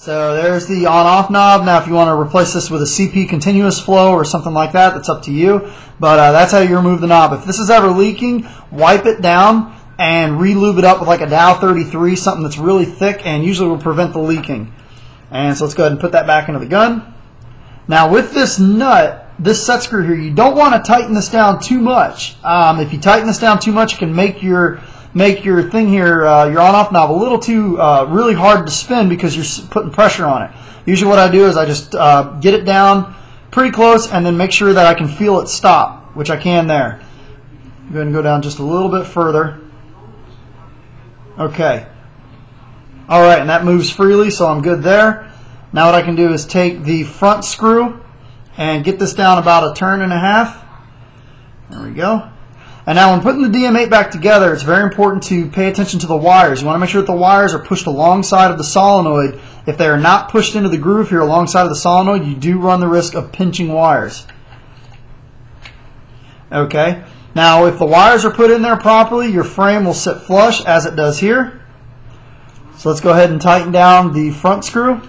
So there's the on-off knob. Now if you want to replace this with a CP continuous flow or something like that, that's up to you. But that's how you remove the knob. If this is ever leaking, wipe it down and re-lube it up with like a Dow 33, something that's really thick and usually will prevent the leaking. And so let's go ahead and put that back into the gun. Now with this nut, this set screw here, you don't want to tighten this down too much. If you tighten this down too much, it can make your thing here, your on-off knob, a little too really hard to spin because you're putting pressure on it. Usually what I do is I just get it down pretty close and then make sure that I can feel it stop, which I can there. Go ahead and go down just a little bit further. Okay. All right, and that moves freely, so I'm good there. Now what I can do is take the front screw and get this down about a turn and a half. There we go. And now when putting the DM8 back together, it's very important to pay attention to the wires. You want to make sure that the wires are pushed alongside of the solenoid. If they are not pushed into the groove here alongside of the solenoid, you do run the risk of pinching wires. Okay. Now if the wires are put in there properly, your frame will sit flush as it does here. So let's go ahead and tighten down the front screw.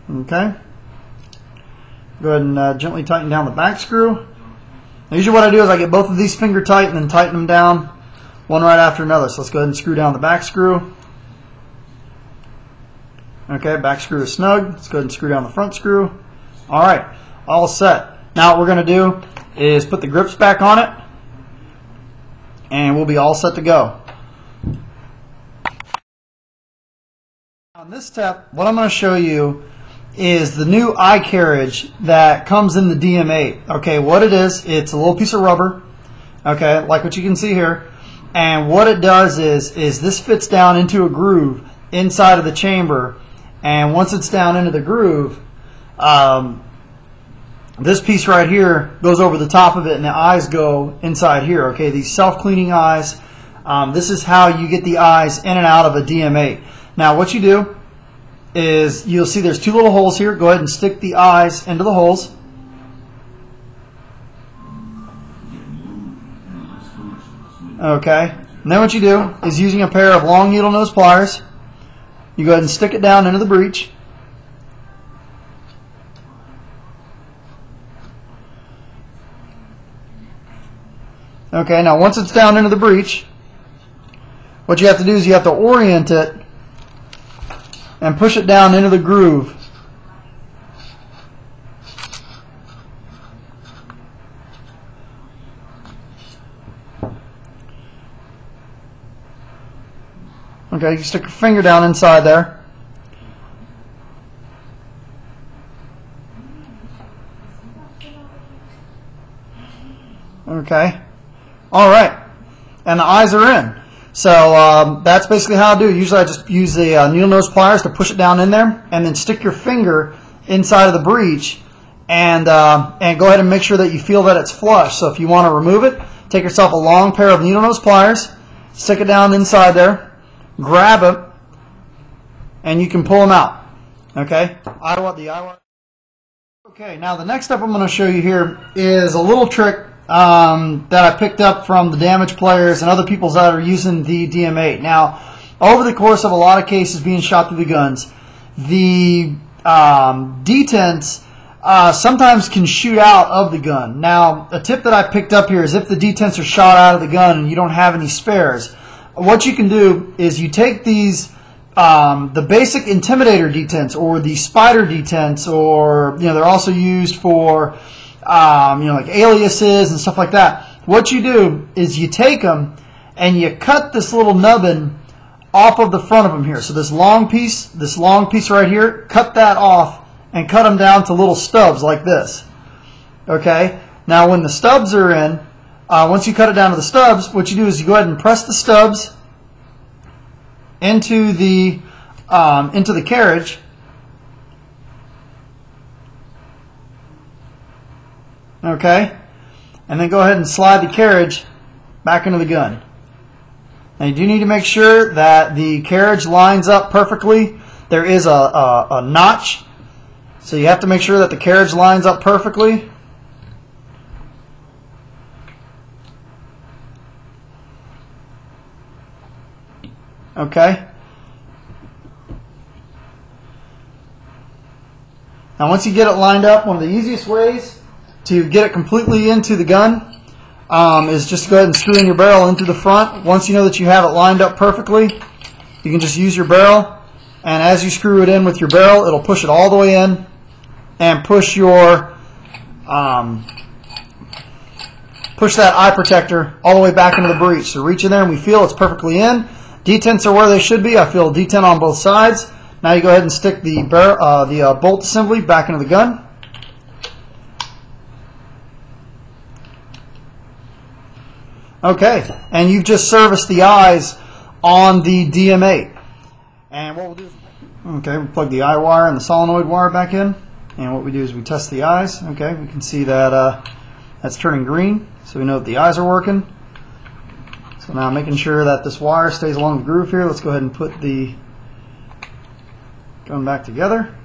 Okay. Go ahead and gently tighten down the back screw. Now, usually what I do is I get both of these finger tight and then tighten them down one right after another. So let's go ahead and screw down the back screw. Okay, back screw is snug. Let's go ahead and screw down the front screw. All right, all set. Now what we're going to do is put the grips back on it and we'll be all set to go. On this step, what I'm going to show you is the new eye carriage that comes in the DM8. Okay, what it is, it's a little piece of rubber, okay, like what you can see here, and what it does is this fits down into a groove inside of the chamber, and once it's down into the groove, this piece right here goes over the top of it and the eyes go inside here. Okay, these self-cleaning eyes, this is how you get the eyes in and out of a DM8. Now what you do is you'll see there's two little holes here. Go ahead and stick the eyes into the holes. Okay, and then what you do is using a pair of long needle nose pliers, you go ahead and stick it down into the breech. Okay, now once it's down into the breech, what you have to do is you have to orient it and push it down into the groove. Okay, you stick your finger down inside there. Okay. All right. And the eyes are in. So that's basically how I do it. Usually I just use the needle nose pliers to push it down in there and then stick your finger inside of the breech and go ahead and make sure that you feel that it's flush. So if you want to remove it, take yourself a long pair of needle nose pliers, stick it down inside there, grab it, and you can pull them out. Okay? Okay, now the next step I'm going to show you here is a little trick that I picked up from the damage players and other people that are using the DM8. Now, over the course of a lot of cases being shot through the guns, the detents sometimes can shoot out of the gun. Now, a tip that I picked up here is if the detents are shot out of the gun and you don't have any spares, what you can do is you take these the basic intimidator detents or the spider detents, or they're also used for like aliases and stuff like that. What you do is you take them and you cut this little nubbin off of the front of them here. So this long piece right here, cut that off and cut them down to little stubs like this. Okay. Now when the stubs are in, once you cut it down to the stubs, what you do is you go ahead and press the stubs into the carriage. Okay, and then go ahead and slide the carriage back into the gun. Now you do need to make sure that the carriage lines up perfectly. There is a notch, so you have to make sure that the carriage lines up perfectly. Okay. Now once you get it lined up, one of the easiest ways to get it completely into the gun is just to go ahead and screw in your barrel into the front. Once you know that you have it lined up perfectly, you can just use your barrel, and as you screw it in with your barrel, it'll push it all the way in and push your push that eye protector all the way back into the breech. So reach in there and we feel it's perfectly in. Detents are where they should be. I feel a detent on both sides. Now you go ahead and stick the bolt assembly back into the gun. Okay, and you've just serviced the eyes on the DM8. And what we'll do is, okay, we plug the eye wire and the solenoid wire back in. And what we do is we test the eyes. Okay, we can see that that's turning green, so we know that the eyes are working. So now making sure that this wire stays along the groove here, let's go ahead and put the gun back together.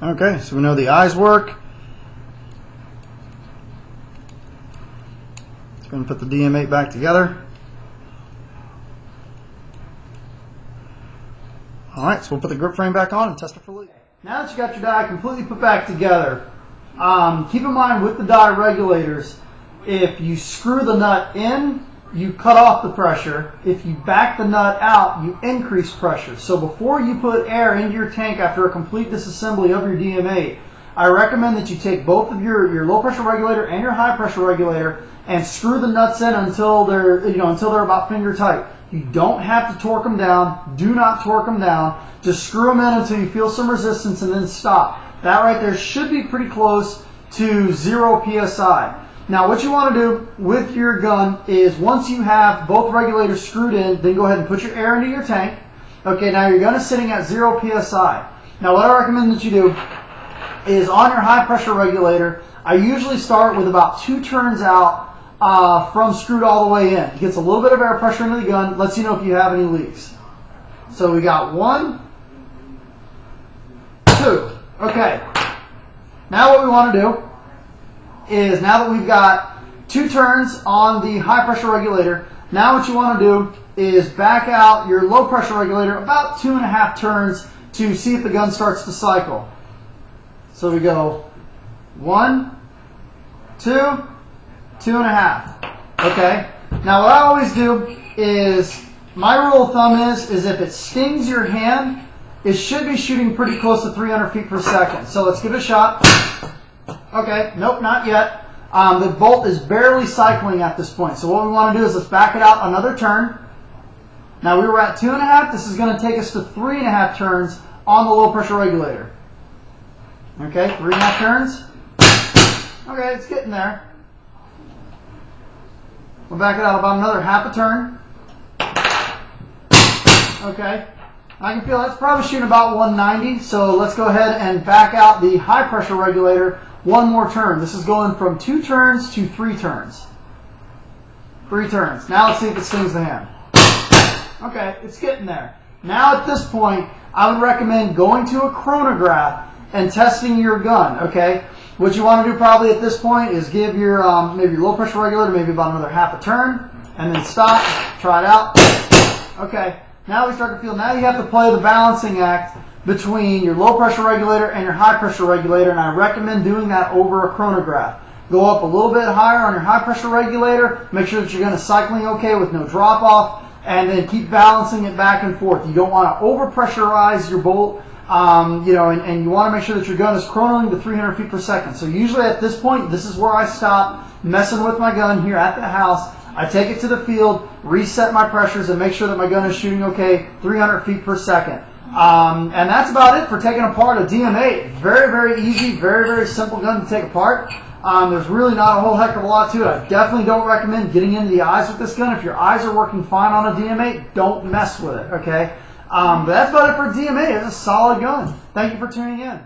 Okay, so we know the eyes work. Let's go and put the DM8 back together. Alright, so we'll put the grip frame back on and test it for leak. Now that you got your die completely put back together, keep in mind with the die regulators, if you screw the nut in, you cut off the pressure. If you back the nut out, you increase pressure. So before you put air into your tank after a complete disassembly of your DM8, I recommend that you take both of your low pressure regulator and your high pressure regulator and screw the nuts in until they're about finger tight. You don't have to torque them down. Do not torque them down. Just screw them in until you feel some resistance and then stop. That right there should be pretty close to 0 psi. Now what you want to do with your gun is once you have both regulators screwed in, then go ahead and put your air into your tank. Okay, now your gun is sitting at 0 psi. Now what I recommend that you do is on your high pressure regulator, I usually start with about 2 turns out from screwed all the way in. It gets a little bit of air pressure into the gun, lets you know if you have any leaks. So we got 1, 2. Okay. Now what we want to do is, now that we've got 2 turns on the high pressure regulator, now what you want to do is back out your low pressure regulator about 2.5 turns to see if the gun starts to cycle. So we go 1, 2, 2.5. Okay. Now what I always do is, my rule of thumb is if it stings your hand, it should be shooting pretty close to 300 feet per second. So let's give it a shot. Okay, nope, not yet. The bolt is barely cycling at this point. So what we want to do is let's back it out another turn. Now we were at 2.5. This is going to take us to 3.5 turns on the low pressure regulator. Okay, 3.5 turns. Okay, it's getting there. We'll back it out about another half a turn. Okay. I can feel that's probably shooting about 190, so let's go ahead and back out the high pressure regulator one more turn. This is going from 2 turns to 3 turns. 3 turns. Now let's see if it stings the hand. Okay, it's getting there. Now at this point, I would recommend going to a chronograph and testing your gun, okay? What you want to do probably at this point is give your maybe your low pressure regulator maybe about another half a turn, and then stop, try it out. Okay. Now we start to feel, now you have to play the balancing act between your low pressure regulator and your high pressure regulator, and I recommend doing that over a chronograph. Go up a little bit higher on your high pressure regulator, make sure that your gun is cycling okay with no drop off, and then keep balancing it back and forth. You don't want to over pressurize your bolt, and you want to make sure that your gun is chronoing to 300 feet per second. So usually at this point, this is where I stop messing with my gun here at the house. I take it to the field, reset my pressures, and make sure that my gun is shooting okay, 300 feet per second. And that's about it for taking apart a DM8. Very, very easy, very, very simple gun to take apart. There's really not a whole heck of a lot to it. I definitely don't recommend getting into the eyes with this gun. If your eyes are working fine on a DM8, don't mess with it, okay? But that's about it for DM8. It's a solid gun. Thank you for tuning in.